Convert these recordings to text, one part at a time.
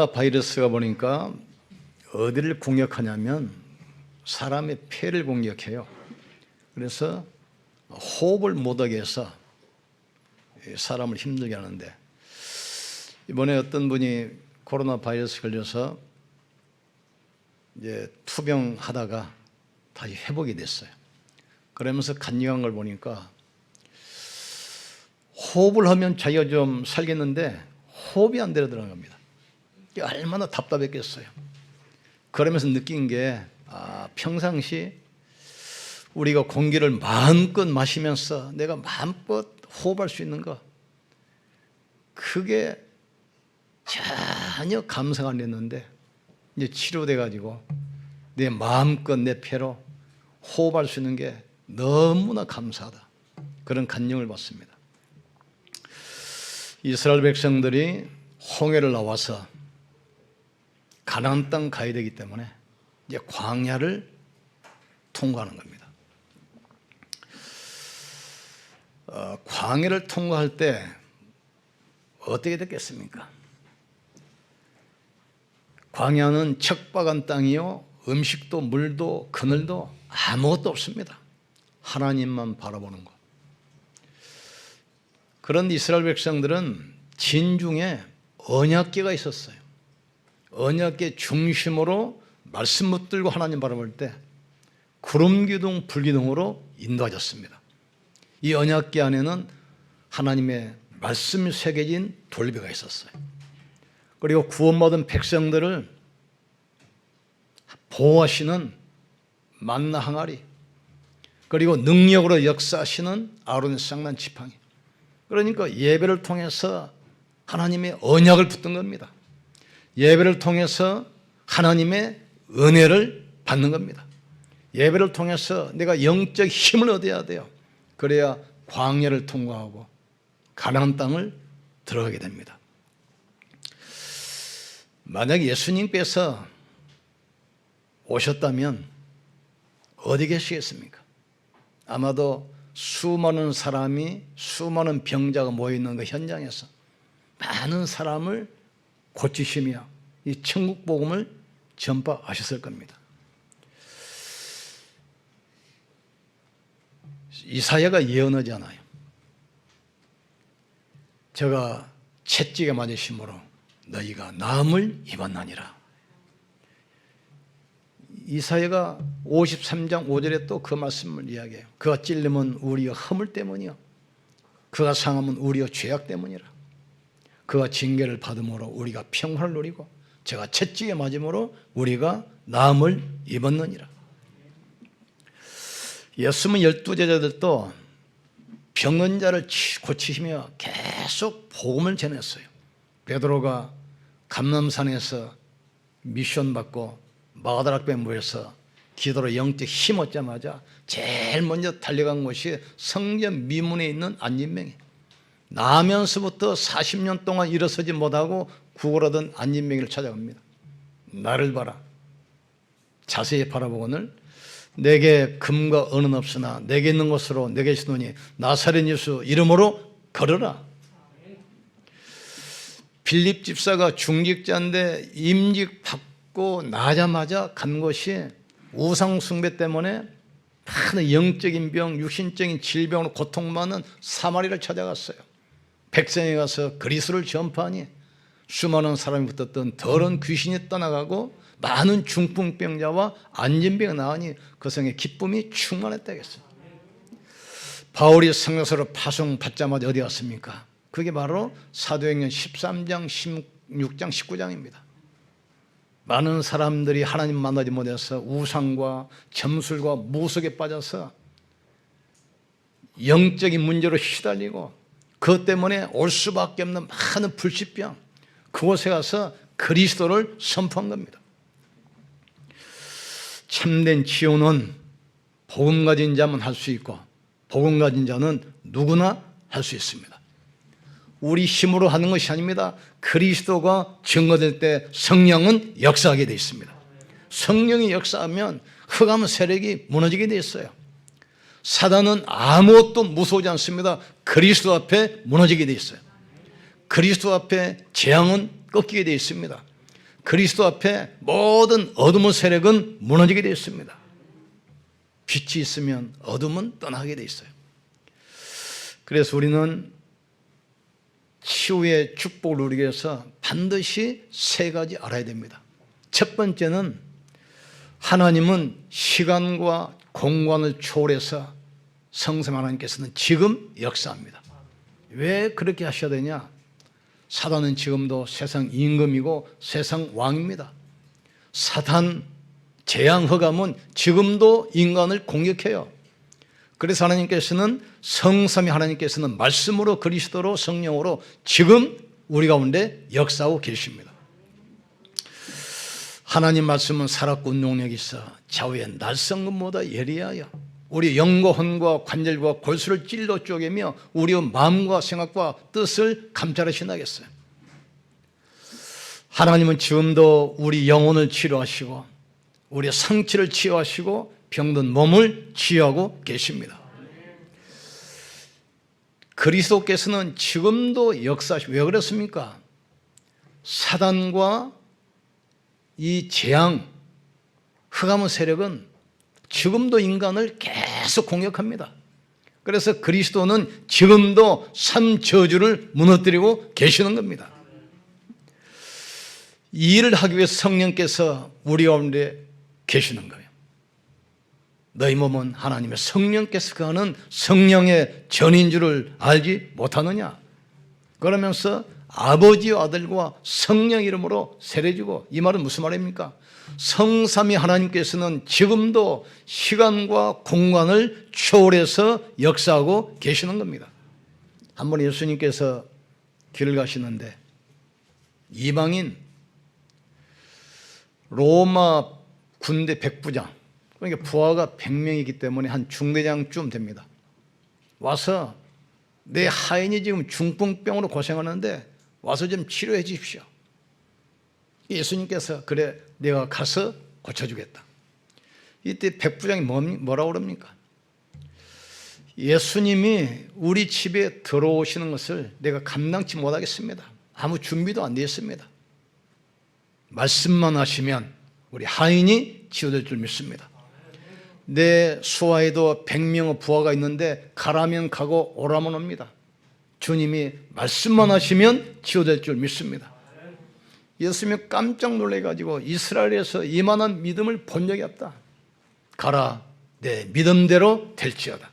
바이러스가 보니까 어디를 공격하냐면 사람의 폐를 공격해요. 그래서 호흡을 못하게 해서 사람을 힘들게 하는데, 이번에 어떤 분이 코로나 바이러스 걸려서 이제 투병하다가 다시 회복이 됐어요. 그러면서 간증한 걸 보니까 호흡을 하면 자기가 좀 살겠는데 호흡이 안 되더라는 겁니다. 얼마나 답답했겠어요. 그러면서 느낀 게 평상시 우리가 공기를 마음껏 마시면서 내가 마음껏 호흡할 수 있는 거, 그게 전혀 감사가 안 됐는데 이제 치료돼 가지고 내 마음껏 내 폐로 호흡할 수 있는 게 너무나 감사하다, 그런 간증을 받습니다. 이스라엘 백성들이 홍해를 나와서 가나안 땅 가야 되기 때문에 이제 광야를 통과하는 겁니다. 광야를 통과할 때 어떻게 됐겠습니까? 광야는 척박한 땅이요, 음식도 물도 그늘도 아무것도 없습니다. 하나님만 바라보는 것. 그런 이스라엘 백성들은 진중에 언약궤가 있었어요. 언약궤 중심으로 말씀 붙들고 하나님 바라볼 때 구름기둥 불기둥으로 인도하셨습니다. 이 언약궤 안에는 하나님의 말씀이 새겨진 돌배가 있었어요. 그리고 구원받은 백성들을 보호하시는 만나 항아리, 그리고 능력으로 역사하시는 아론의 쌍난 지팡이. 그러니까 예배를 통해서 하나님의 언약을 붙든 겁니다. 예배를 통해서 하나님의 은혜를 받는 겁니다. 예배를 통해서 내가 영적 힘을 얻어야 돼요. 그래야 광야를 통과하고 가나안 땅을 들어가게 됩니다. 만약 예수님께서 오셨다면 어디 계시겠습니까? 아마도 수많은 사람이, 수많은 병자가 모여있는 그 현장에서 많은 사람을 고치시며 이 천국 복음을 전파하셨을 겁니다. 이사야가 예언하잖아요. 저가 채찍에 맞으심으로 너희가 나음을 입었나니라. 이사야가 53장 5절에 또 그 말씀을 이야기해요. 그가 찔림은 우리의 허물 때문이요, 그가 상함은 우리의 죄악 때문이라. 그가 징계를 받음으로 우리가 평화를 누리고 저가 채찍에 맞음으로 우리가 나음을 입었느니라. 예수님은 12제자들도 병든 자를 고치시며 계속 복음을 전했어요. 베드로가 감람산에서 미션 받고 마가다락배에 모여서 기도로 영적 힘 얻자마자 제일 먼저 달려간 곳이 성전 미문에 있는 안진뱅이. 나면서부터 40년 동안 일어서지 못하고 구걸하던 안진뱅이를 찾아갑니다. 나를 봐라, 자세히 바라보거늘 내게 금과 은은 없으나 내게 있는 것으로 내게 있으노니 나사렛 예수 이름으로 걸어라. 빌립 집사가 중직자인데 임직 받고 나자마자 간 곳이 우상 숭배 때문에 많은 영적인 병, 육신적인 질병으로 고통받는 사마리를 찾아갔어요. 백성에 가서 그리스도를 전파하니 수많은 사람이 붙었던 더러운 귀신이 떠나가고 많은 중풍병자와 안진병이 나으니 그 성에 기쁨이 충만했다겠어요. 바울이 성령으로 파송받자마자 어디 갔습니까? 그게 바로 사도행전 13장, 16장, 19장입니다. 많은 사람들이 하나님 만나지 못해서 우상과 점술과 무속에 빠져서 영적인 문제로 시달리고 그것 때문에 올 수밖에 없는 많은 불치병, 그곳에 가서 그리스도를 선포한 겁니다. 참된 치유는 복음 가진 자만 할 수 있고 복음 가진 자는 누구나 할 수 있습니다. 우리 힘으로 하는 것이 아닙니다. 그리스도가 증거될 때 성령은 역사하게 되어 있습니다. 성령이 역사하면 흑암 세력이 무너지게 되어 있어요. 사단은 아무것도 무서워하지 않습니다. 그리스도 앞에 무너지게 되어 있어요. 그리스도 앞에 재앙은 꺾이게 되어 있습니다. 그리스도 앞에 모든 어둠의 세력은 무너지게 되어 있습니다. 빛이 있으면 어둠은 떠나게 되어 있어요. 그래서 우리는 치유의 축복을 누리기 위해서 반드시 세 가지 알아야 됩니다. 첫 번째는 하나님은 시간과 공간을 초월해서 성삼 하나님께서는 지금 역사합니다. 왜 그렇게 하셔야 되냐? 사단은 지금도 세상 임금이고 세상 왕입니다. 사단 재앙 흑암은 지금도 인간을 공격해요. 그래서 하나님께서는 성삼위 하나님께서는 말씀으로 그리스도로 성령으로 지금 우리 가운데 역사하고 계십니다. 하나님 말씀은 살았고 운동력이 있어 좌우의 날선 것보다 예리하여 우리 영과 혼과 관절과 골수를 찔러 쪼개며 우리의 마음과 생각과 뜻을 감찰하시나겠어요. 하나님은 지금도 우리 영혼을 치료하시고 우리의 상처를 치유하시고 병든 몸을 치유하고 계십니다. 그리스도께서는 지금도 역사하시고, 왜 그렇습니까? 사단과 이 재앙, 흑암의 세력은 지금도 인간을 계속 공격합니다. 그래서 그리스도는 지금도 삼저주를 무너뜨리고 계시는 겁니다. 이 일을 하기 위해서 성령께서 우리 가운데 계시는 거예요. 너희 몸은 하나님의 성령께서 거하는 성령의 전인 줄을 알지 못하느냐? 그러면서 아버지와 아들과 성령 이름으로 세례주고, 이 말은 무슨 말입니까? 성삼위 하나님께서는 지금도 시간과 공간을 초월해서 역사하고 계시는 겁니다. 한 번 예수님께서 길을 가시는데 이방인 로마 군대 백부장, 그러니까 부하가 100명이기 때문에 한 중대장쯤 됩니다. 와서 내 하인이 지금 중풍병으로 고생하는데 와서 좀 치료해 주십시오. 예수님께서 그래 내가 가서 고쳐주겠다. 이때 백부장이 뭐라고 그럽니까? 예수님이 우리 집에 들어오시는 것을 내가 감당치 못하겠습니다. 아무 준비도 안 되어 있습니다. 말씀만 하시면 우리 하인이 치유될 줄 믿습니다. 내 수하에도 100명의 부하가 있는데 가라면 가고 오라면 옵니다. 주님이 말씀만 하시면 치유될 줄 믿습니다. 예수님이 깜짝 놀래가지고 이스라엘에서 이만한 믿음을 본 적이 없다. 가라, 내 믿음대로 될지어다.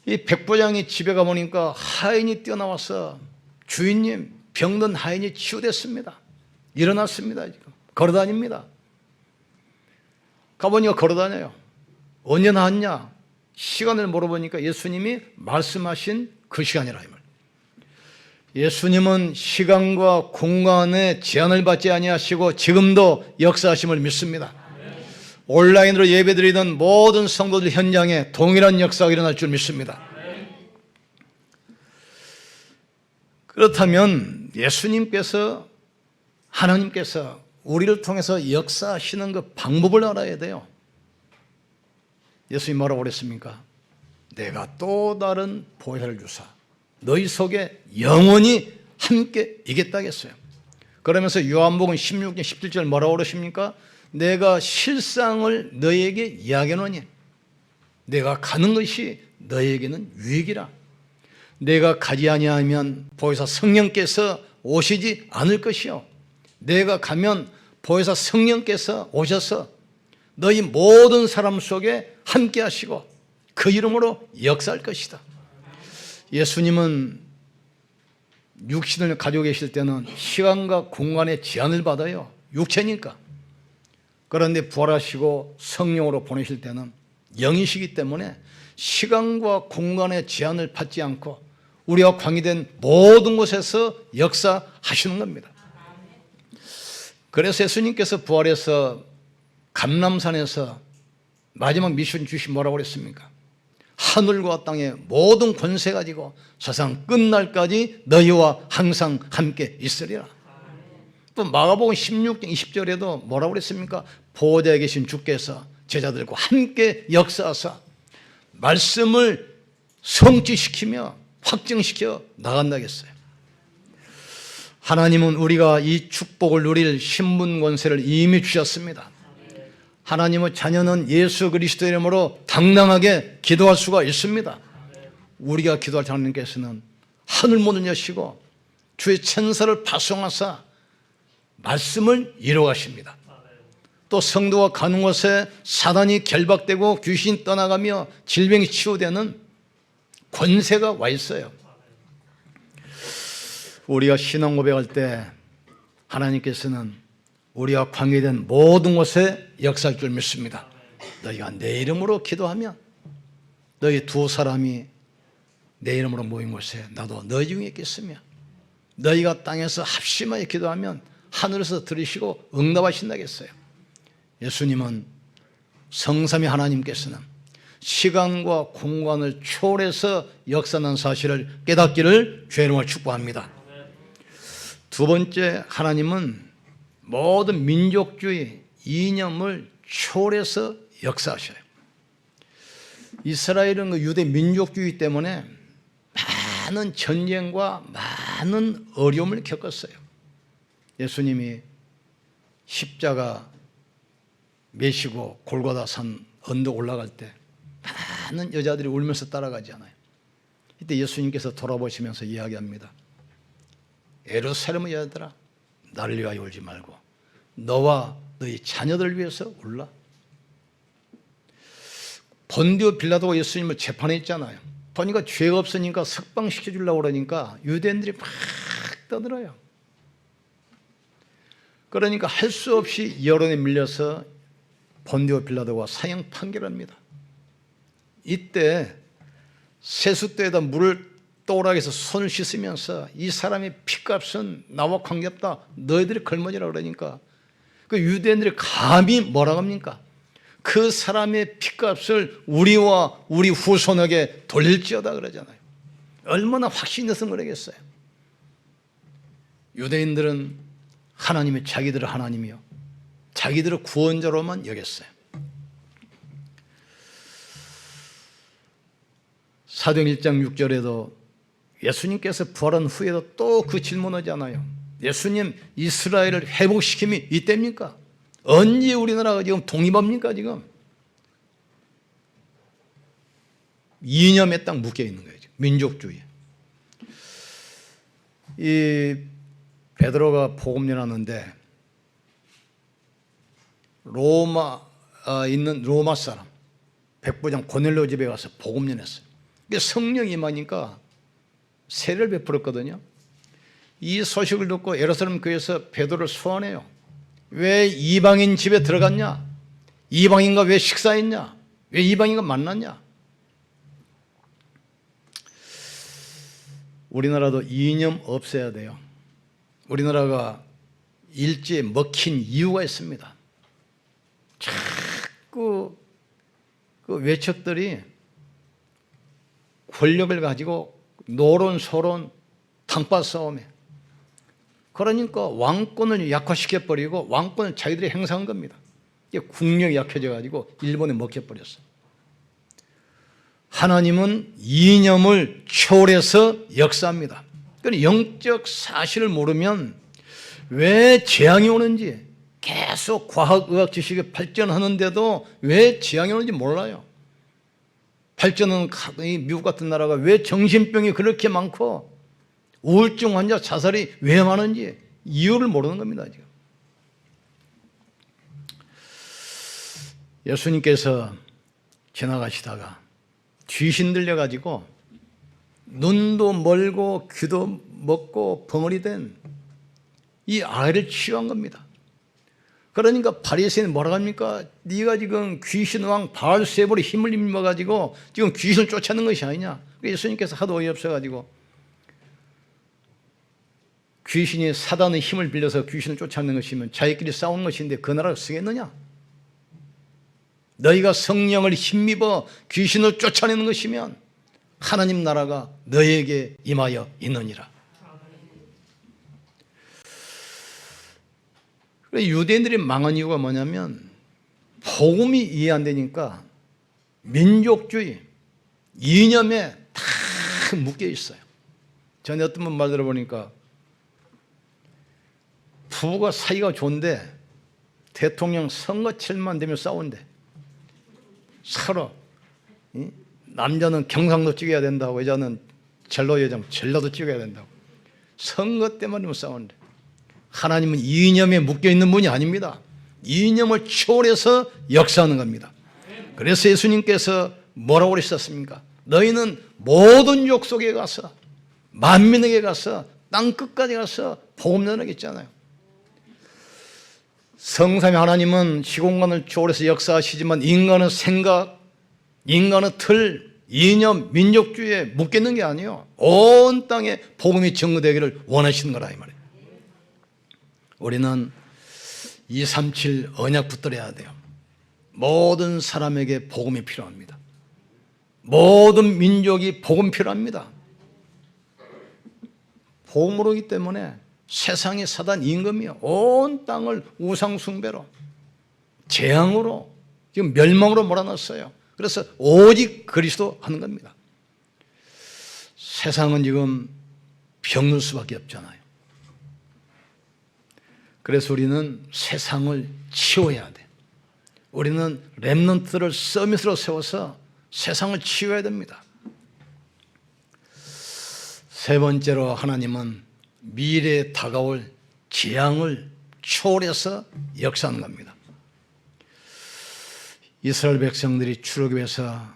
이 백부장이 집에 가보니까 하인이 뛰어나와서 주인님, 병든 하인이 치유됐습니다. 일어났습니다. 지금 걸어다닙니다. 가보니까 걸어다녀요. 언제 나왔냐? 시간을 물어보니까 예수님이 말씀하신 그 시간이라 이 말. 예수님은 시간과 공간의 제한을 받지 아니하시고 지금도 역사하심을 믿습니다. 온라인으로 예배드리던 모든 성도들 현장에 동일한 역사가 일어날 줄 믿습니다. 그렇다면 예수님께서, 하나님께서 우리를 통해서 역사하시는 그 방법을 알아야 돼요. 예수님이 뭐라고 그랬습니까? 내가 또 다른 보혜사를 주사 너희 속에 영원히 함께 있겠다 했어요. 그러면서 요한복음 16장 17절 뭐라고 그러십니까? 내가 실상을 너희에게 이야기하노니 내가 가는 것이 너희에게는 유익이라. 내가 가지 아니하면 보혜사 성령께서 오시지 않을 것이요, 내가 가면 보혜사 성령께서 오셔서 너희 모든 사람 속에 함께 하시고 그 이름으로 역사할 것이다. 예수님은 육신을 가지고 계실 때는 시간과 공간의 제한을 받아요. 육체니까. 그런데 부활하시고 성령으로 보내실 때는 영이시기 때문에 시간과 공간의 제한을 받지 않고 우리와 관계된 모든 곳에서 역사하시는 겁니다. 그래서 예수님께서 부활해서 감람산에서 마지막 미션 주시 뭐라고 그랬습니까? 하늘과 땅의 모든 권세 가지고 세상 끝날까지 너희와 항상 함께 있으리라. 또 마가복음 16장 20절에도 뭐라고 그랬습니까? 보좌에 계신 주께서 제자들과 함께 역사하사 말씀을 성취시키며 확증시켜 나간다겠어요. 하나님은 우리가 이 축복을 누릴 신분 권세를 이미 주셨습니다. 하나님의 자녀는 예수 그리스도의 이름으로 당당하게 기도할 수가 있습니다. 우리가 기도할 때 하나님께서는 하늘 문을 여시고 주의 천사를 파송하사 말씀을 이루어가십니다. 또 성도가 가는 곳에 사단이 결박되고 귀신이 떠나가며 질병이 치유되는 권세가 와 있어요. 우리가 신앙 고백할 때 하나님께서는 우리가 관계된 모든 곳에 역사할 줄 믿습니다. 너희가 내 이름으로 기도하면 너희 두 사람이 내 이름으로 모인 곳에 나도 너희 중에 있겠으며 너희가 땅에서 합심하여 기도하면 하늘에서 들으시고 응답하신다겠어요. 예수님은 성삼위 하나님께서는 시간과 공간을 초월해서 역사하는 사실을 깨닫기를 주의 이름으로 축복합니다. 두 번째, 하나님은 모든 민족주의 이념을 초월해서 역사하셔요. 이스라엘은 그 유대 민족주의 때문에 많은 전쟁과 많은 어려움을 겪었어요. 예수님이 십자가 메시고 골고다 산 언덕 올라갈 때 많은 여자들이 울면서 따라가잖아요. 이때 예수님께서 돌아보시면서 이야기합니다. 예루살렘의 여자들아, 나를 위하여 울지 말고 너와 너희 자녀들을 위해서 울라. 본디오 빌라도가 예수님을 재판했잖아요. 보니까 죄가 없으니까 석방시켜주려고 그러니까 유대인들이 막 떠들어요. 그러니까 할 수 없이 여론에 밀려서 본디오 빌라도가 사형 판결합니다. 이때 세숫대에다 물을 또락해서 손을 씻으면서 이 사람의 피값은 나와 관계없다. 너희들이 걸머지라 그러니까 그 유대인들이 감히 뭐라고 합니까? 그 사람의 피값을 우리와 우리 후손에게 돌릴지어다 그러잖아요. 얼마나 확신이 있어서 그러겠어요. 유대인들은 하나님이 자기들을 하나님이요 자기들을 구원자로만 여겼어요. 사도행 1장 6절에도 예수님께서 부활한 후에도 또 그 질문하잖아요. 예수님, 이스라엘을 회복시킴이 이때입니까? 언제 우리나라가 지금 독립합니까? 지금 이념에 딱 묶여 있는 거예요. 지금. 민족주의. 이 베드로가 복음 전하는데 있는 로마 사람 백부장 고넬료 집에 가서 복음 전했어요. 성령이 임하니까 세례를 베풀었거든요. 이 소식을 듣고 예루살렘 교회에서 베드로를 소환해요. 왜 이방인 집에 들어갔냐? 이방인과 왜 식사했냐? 왜 이방인과 만났냐? 우리나라도 이념 없애야 돼요. 우리나라가 일제에 먹힌 이유가 있습니다. 자꾸 그 외척들이 권력을 가지고 노론, 소론, 탕밥 싸움에 그러니까 왕권을 약화시켜버리고 왕권을 자기들이 행사한 겁니다. 이게 국력이 약해져가지고 일본에 먹혀버렸어요. 하나님은 이념을 초월해서 역사합니다. 그러니까 영적 사실을 모르면 왜 재앙이 오는지 계속 과학의학 지식이 발전하는데도 왜 재앙이 오는지 몰라요. 발전은 미국 같은 나라가 왜 정신병이 그렇게 많고 우울증 환자 자살이 왜 많은지 이유를 모르는 겁니다. 지금. 예수님께서 지나가시다가 귀신 들려가지고 눈도 멀고 귀도 먹고 벙어리 된 이 아이를 치유한 겁니다. 그러니까 바리새인은 뭐라고 합니까? 네가 지금 귀신왕 바알세불의 힘을 입어가지고 지금 귀신을 쫓아내는 것이 아니냐. 예수님께서 하도 어이없어가지고 귀신이 사단의 힘을 빌려서 귀신을 쫓아내는 것이면 자기끼리 싸우는 것인데 그 나라를 쓰겠느냐? 너희가 성령을 힘입어 귀신을 쫓아내는 것이면 하나님 나라가 너희에게 임하여 있느니라. 유대인들이 망한 이유가 뭐냐면 복음이 이해 안 되니까 민족주의, 이념에 다 묶여 있어요. 전에 어떤 분 말 들어보니까 부부가 사이가 좋은데 대통령 선거철만 되면 싸운대. 서로. 남자는 경상도 찍어야 된다고, 여자는 전라도 찍어야 된다고. 선거 때만 싸운대. 하나님은 이념에 묶여있는 분이 아닙니다. 이념을 초월해서 역사하는 겁니다. 그래서 예수님께서 뭐라고 그러셨습니까? 너희는 모든 족속에 가서, 만민에게 가서, 땅 끝까지 가서 복음 전하겠잖아요. 성삼위 하나님은 시공간을 초월해서 역사하시지만 인간의 생각, 인간의 틀, 이념, 민족주의에 묶여있는 게 아니에요. 온 땅에 복음이 전거되기를 원하시는 거라 이 말이에요. 우리는 237 언약 붙들어야 돼요. 모든 사람에게 복음이 필요합니다. 모든 민족이 복음 필요합니다. 복음으로기 때문에 세상의 사단 임금이요, 온 땅을 우상 숭배로, 재앙으로, 지금 멸망으로 몰아넣었어요. 그래서 오직 그리스도 하는 겁니다. 세상은 지금 병들 수밖에 없잖아요. 그래서 우리는 세상을 치워야 돼. 우리는 렘넌트를 서밋으로 세워서 세상을 치워야 됩니다. 세 번째로 하나님은 미래에 다가올 재앙을 초월해서 역사하는 겁니다. 이스라엘 백성들이 출애굽해서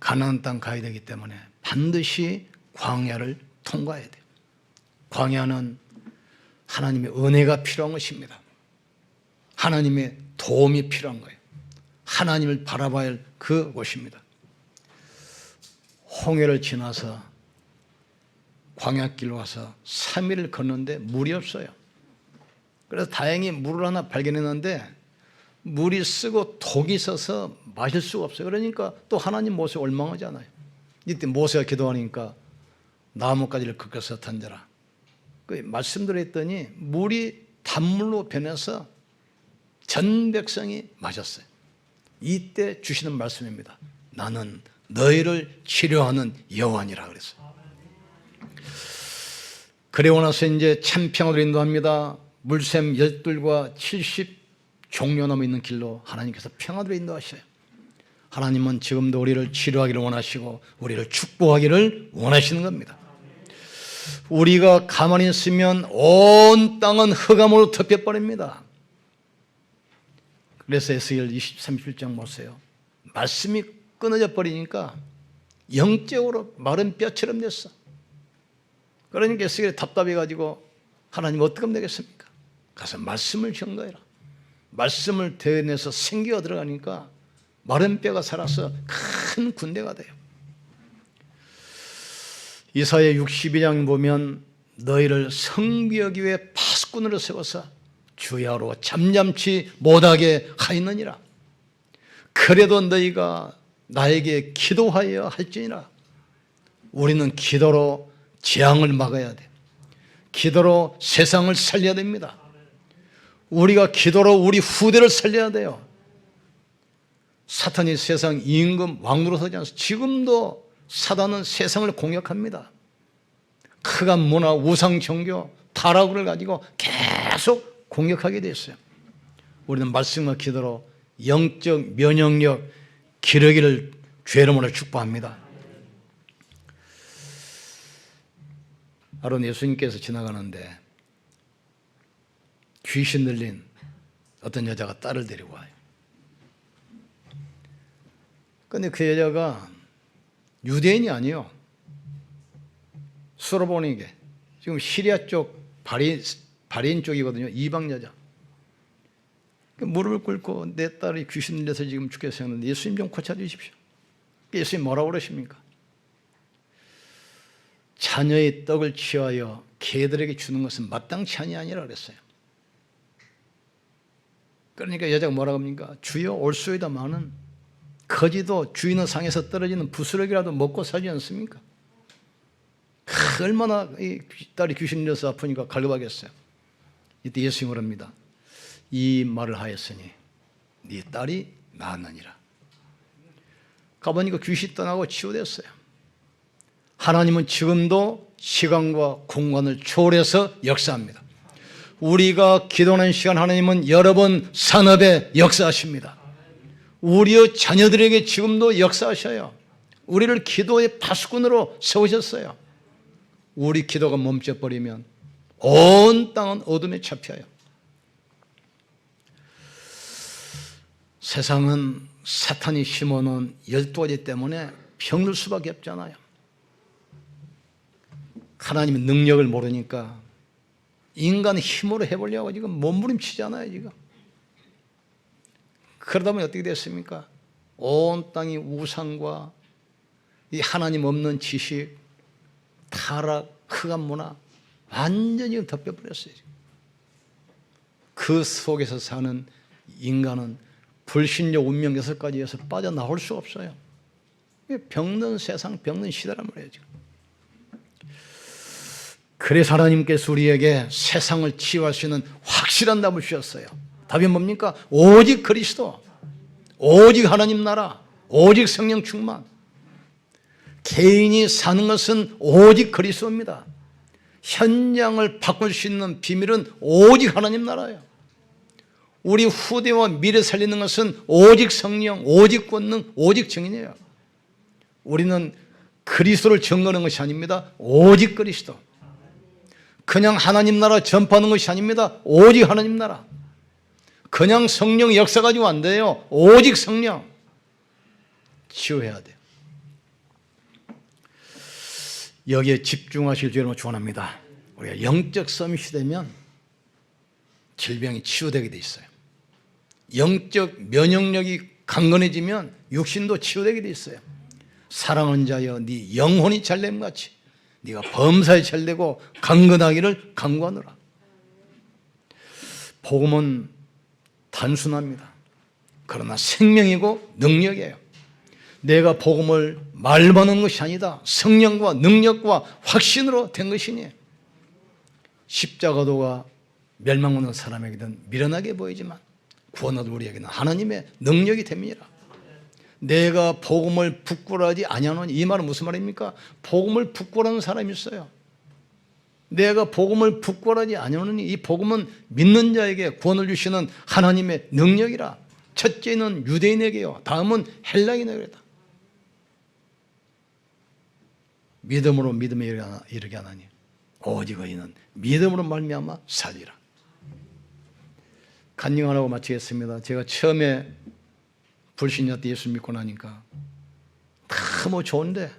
가나안 땅 가야 되기 때문에 반드시 광야를 통과해야 돼요. 광야는 하나님의 은혜가 필요한 것입니다. 하나님의 도움이 필요한 거예요. 하나님을 바라봐야 할 그곳입니다. 홍해를 지나서 광야길로 와서 3일을 걷는데 물이 없어요. 그래서 다행히 물을 하나 발견했는데 물이 쓰고 독이 있어서 마실 수가 없어요. 그러니까 또 하나님 모세 원망하잖아요. 이때 모세가 기도하니까 나뭇가지를 꺾어서 던져라. 그 말씀드렸더니 물이 단물로 변해서 전 백성이 마셨어요. 이때 주시는 말씀입니다. 나는 너희를 치료하는 여호와니라 그랬어요. 그리고 나서 이제 참 평화를 인도합니다. 물샘 10들과 70 종려나무 있는 길로 하나님께서 평화를 인도하셔요. 하나님은 지금도 우리를 치료하기를 원하시고 우리를 축복하기를 원하시는 겁니다. 우리가 가만히 있으면 온 땅은 흑암으로 덮여버립니다. 그래서 에스겔 37장 보세요. 말씀이 끊어져 버리니까 영적으로 마른 뼈처럼 됐어. 그러니까 에스겔이 답답해가지고 하나님 어떻게 하면 되겠습니까? 가서 말씀을 전가해라. 말씀을 대내서 생기가 들어가니까 마른 뼈가 살아서 큰 군대가 돼요. 이사야 62장 보면 너희를 성비하기 위해 파수꾼으로 세워서 주야로 잠잠치 못하게 하였느니라. 그래도 너희가 나에게 기도하여 할지니라. 우리는 기도로 재앙을 막아야 돼. 기도로 세상을 살려야 됩니다. 우리가 기도로 우리 후대를 살려야 돼요. 사탄이 세상 임금 왕으로 서지 않습니다. 지금도 사단은 세상을 공격합니다. 흑암 문화, 우상 종교, 타락을 가지고 계속 공격하게 됐어요. 우리는 말씀과 기도로 영적 면역력 기르기를 주의 이름으로 축복합니다. 바로 예수님께서 지나가는데 귀신 들린 어떤 여자가 딸을 데리고 와요. 그런데 그 여자가 유대인이 아니에요. 수로보니게 지금 시리아 쪽 바레인 쪽이거든요. 이방 여자. 무릎을 꿇고 내 딸이 귀신 들려서 지금 죽겠어요 하는데 예수님 좀 고쳐주십시오. 예수님 뭐라고 그러십니까? 자녀의 떡을 취하여 개들에게 주는 것은 마땅치 아니라 그랬어요. 그러니까 여자가 뭐라고 합니까? 주여 올소이다마는 거지도 주인의 상에서 떨어지는 부스러기라도 먹고 살지 않습니까? 얼마나 이 딸이 귀신 들려서 아프니까 갈급하겠어요. 이때 예수님이 그럽니다. 이 말을 하였으니 네 딸이 나았느니라. 가보니까 귀신이 떠나고 치유됐어요. 하나님은 지금도 시간과 공간을 초월해서 역사합니다. 우리가 기도하는 시간 하나님은 여러분 산업에 역사하십니다. 우리의 자녀들에게 지금도 역사하셔요. 우리를 기도의 파수꾼으로 세우셨어요. 우리 기도가 멈춰버리면 온 땅은 어둠에 잡혀요. 세상은 사탄이 심어놓은 12가지 때문에 병들 수밖에 없잖아요. 하나님의 능력을 모르니까 인간 힘으로 해보려고 지금 몸부림치잖아요, 지금. 그러다 보니 어떻게 됐습니까? 온 땅이 우상과 이 하나님 없는 지식, 타락, 흑암 문화 완전히 덮여버렸어요. 그 속에서 사는 인간은 불신력, 운명 6가지에서 빠져나올 수 없어요. 병든 세상, 병든 시대란 말이에요, 지금. 그래서 하나님께서 우리에게 세상을 치유할 수 있는 확실한 답을 주셨어요. 답이 뭡니까? 오직 그리스도, 오직 하나님 나라, 오직 성령 충만. 개인이 사는 것은 오직 그리스도입니다. 현장을 바꿀 수 있는 비밀은 오직 하나님 나라예요. 우리 후대와 미래 살리는 것은 오직 성령, 오직 권능, 오직 증인이에요. 우리는 그리스도를 증거하는 것이 아닙니다. 오직 그리스도. 그냥 하나님 나라 전파하는 것이 아닙니다. 오직 하나님 나라. 그냥 성령 역사 가지고 안 돼요. 오직 성령. 치유해야 돼요. 여기에 집중하실 줄 여러분 축원합니다. 우리가 영적 서밋이 되면 질병이 치유되게 돼 있어요. 영적 면역력이 강건해지면 육신도 치유되게 돼 있어요. 사랑하는 자여 네 영혼이 잘됨 같이 네가 범사에 잘되고 강건하기를 간구하노라. 복음은 단순합니다. 그러나 생명이고 능력이에요. 내가 복음을 말만 하는 것이 아니다. 성령과 능력과 확신으로 된 것이니 십자가도가 멸망하는 사람에게는 미련하게 보이지만 구원 얻을 우리에게는 하나님의 능력이 됨이라. 내가 복음을 부끄러워하지 아니하노니, 이 말은 무슨 말입니까? 복음을 부끄러워하는 사람이 있어요. 내가 복음을 부끄러워하지 아니하노니, 이 복음은 믿는 자에게 구원을 주시는 하나님의 능력이라. 첫째는 유대인에게요, 다음은 헬라인에게다. 믿음으로 믿음에 이르게 하나니 오직 의인은 믿음으로 말미암아 살리라. 간증하라고 마치겠습니다. 제가 처음에 불신자 때 예수 믿고 나니까 너무 좋은데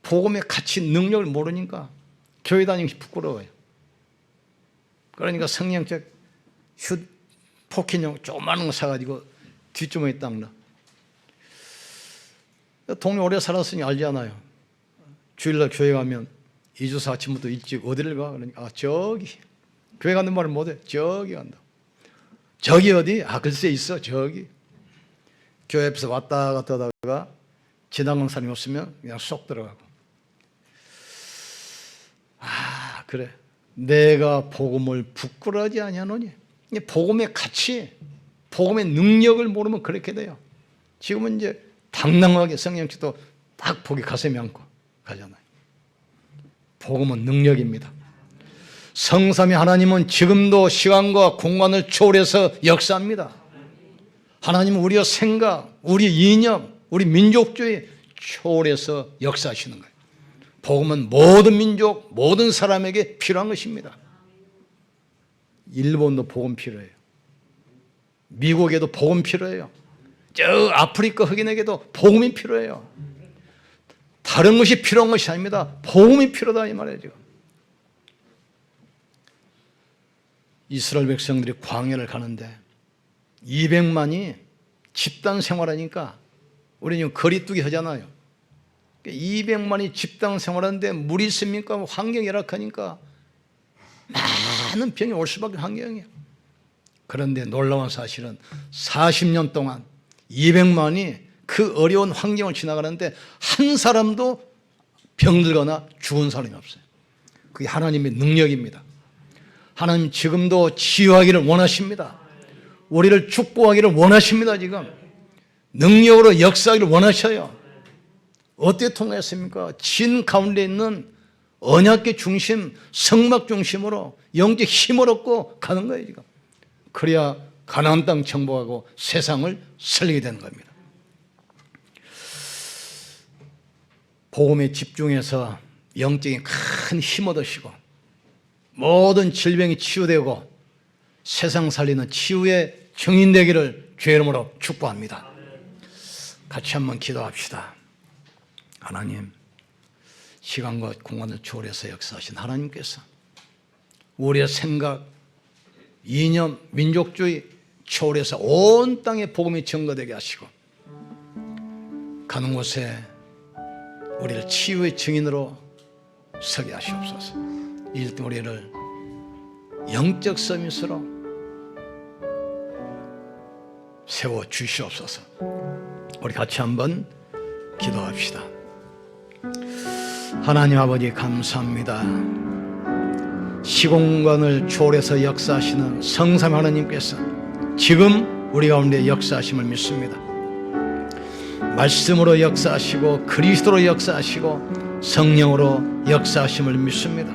복음의 가치, 능력을 모르니까 교회 다니기 부끄러워요. 그러니까 성령적 포켓용 조그마한 거 사가지고 뒷주머니에 딱 넣어. 동네 오래 살았으니 알잖아요. 주일날 교회 가면 2주 아침부터 일찍 어디를 가? 그러니까 저기. 교회 가는 말을 못해. 저기 간다. 저기 어디? 글쎄 있어. 저기. 교회 앞에서 왔다 갔다 하다가 지나가는 사람이 없으면 그냥 쏙 들어가고. 그래. 내가 복음을 부끄러워하지 아니하노니. 복음의 가치, 복음의 능력을 모르면 그렇게 돼요. 지금은 이제 당당하게 성령께도 딱 복이 가슴에 안고 가잖아요. 복음은 능력입니다. 성삼위 하나님은 지금도 시간과 공간을 초월해서 역사합니다. 하나님은 우리의 생각, 우리 이념, 우리 민족주의 초월해서 역사하시는 거예요. 복음은 모든 민족, 모든 사람에게 필요한 것입니다. 일본도 복음 필요해요. 미국에도 복음 필요해요. 저 아프리카 흑인에게도 복음이 필요해요. 다른 것이 필요한 것이 아닙니다. 복음이 필요하다 이 말이에요. 지금 이스라엘 백성들이 광야를 가는데 200만이 집단 생활하니까 우리는 거리두기 하잖아요. 200만이 집단 생활하는데 물이 있습니까? 환경이 열악하니까 많은 병이 올 수밖에 환경이에요. 그런데 놀라운 사실은 40년 동안 200만이 그 어려운 환경을 지나가는데 한 사람도 병들거나 죽은 사람이 없어요. 그게 하나님의 능력입니다. 하나님 지금도 치유하기를 원하십니다. 우리를 축복하기를 원하십니다. 지금 능력으로 역사하기를 원하셔요. 어떻게 통했습니까? 진 가운데 있는 언약의 중심, 성막 중심으로 영적 힘을 얻고 가는 거예요, 지금. 그래야 가나안 땅 정복하고 세상을 살리게 되는 겁니다. 복음에 집중해서 영적인 큰 힘 얻으시고 모든 질병이 치유되고 세상 살리는 치유의 증인 되기를 주의 이름으로 축복합니다. 같이 한번 기도합시다. 하나님, 시간과 공간을 초월해서 역사하신 하나님께서 우리의 생각, 이념, 민족주의 초월해서 온 땅에 복음이 증거되게 하시고 가는 곳에 우리를 치유의 증인으로 서게 하시옵소서. 일등 우리를 영적 서밋으로 세워 주시옵소서. 우리 같이 한번 기도합시다. 하나님 아버지 감사합니다. 시공간을 초월해서 역사하시는 성삼 하나님께서 지금 우리 가운데 역사하심을 믿습니다. 말씀으로 역사하시고 그리스도로 역사하시고 성령으로 역사하심을 믿습니다.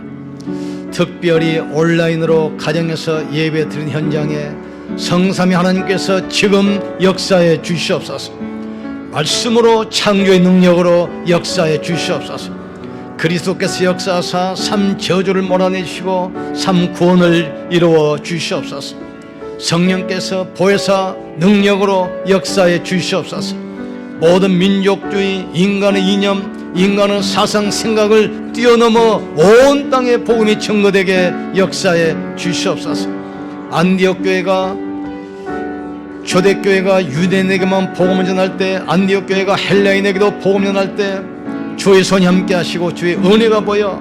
특별히 온라인으로 가정에서 예배 드린 현장에 성삼위 하나님께서 지금 역사해 주시옵소서. 말씀으로 창조의 능력으로 역사해 주시옵소서. 그리스도께서 역사하사 삼 저주를 몰아내시고 삼 구원을 이루어 주시옵소서. 성령께서 보혜사 능력으로 역사해 주시옵소서. 모든 민족주의, 인간의 이념, 인간의 사상 생각을 뛰어넘어 온 땅에 복음이 증거되게 역사해 주시옵소서. 안디옥 교회가 초대교회가 유대인에게만 복음을 전할 때, 안디옥 교회가 헬라인에게도 복음을 전할 때 주의 손이 함께 하시고 주의 은혜가 보여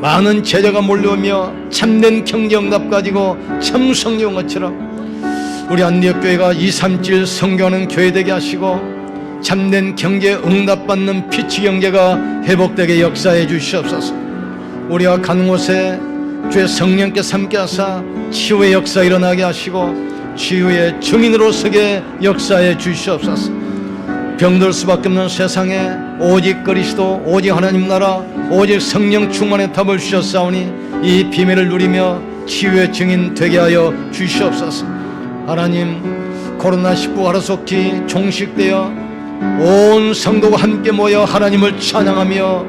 많은 제자가 몰려오며 참된 경제응답 가지고 참 성령 것처럼 우리 안디옥 교회가 237 성교하는 교회 되게 하시고 참된 경제 응답받는 피치 경제가 회복되게 역사해 주시옵소서. 우리가 가는 곳에 주의 성령께서 함께 하사 치유의 역사 일어나게 하시고 치유의 증인으로 서게 역사해 주시옵소서. 병들 수밖에 없는 세상에 오직 그리스도, 오직 하나님 나라, 오직 성령 충만의 답을 주셨사오니 이 비밀을 누리며 치유의 증인 되게 하여 주시옵소서. 하나님, 코로나19 하루속히 종식되어 온 성도가 함께 모여 하나님을 찬양하며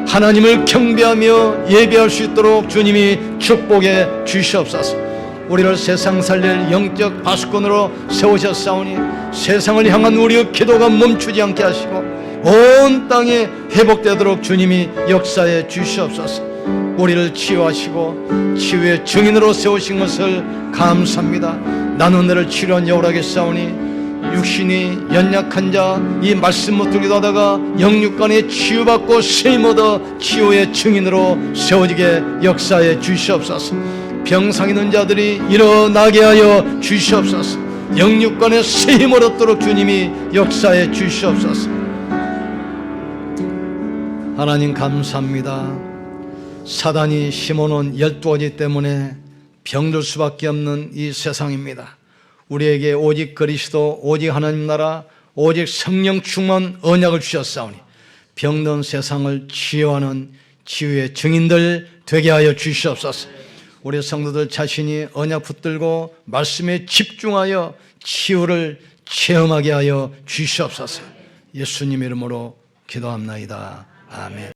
하나님을 경배하며 예배할 수 있도록 주님이 축복해 주시옵소서. 우리를 세상 살릴 영적 파수꾼으로 세우셨사오니 세상을 향한 우리의 기도가 멈추지 않게 하시고 온 땅에 회복되도록 주님이 역사해 주시옵소서. 우리를 치유하시고 치유의 증인으로 세우신 것을 감사합니다. 나는 너를 치료한 여호라겠사오니 육신이 연약한 자 이 말씀 못 들기도 하다가 영육간에 치유받고 쓰임 얻어 치유의 증인으로 세워지게 역사해 주시옵소서. 병상 있는 자들이 일어나게 하여 주시옵소서. 영육간에 쓰임을 얻도록 주님이 역사해 주시옵소서. 하나님 감사합니다. 사단이 심어놓은 12가지 때문에 병들 수밖에 없는 이 세상입니다. 우리에게 오직 그리스도, 오직 하나님 나라, 오직 성령 충만 언약을 주셨사오니 병든 세상을 치유하는 치유의 증인들 되게 하여 주시옵소서. 우리 성도들 자신이 언약 붙들고 말씀에 집중하여 치유를 체험하게 하여 주시옵소서. 예수님 이름으로 기도합나이다. 아멘.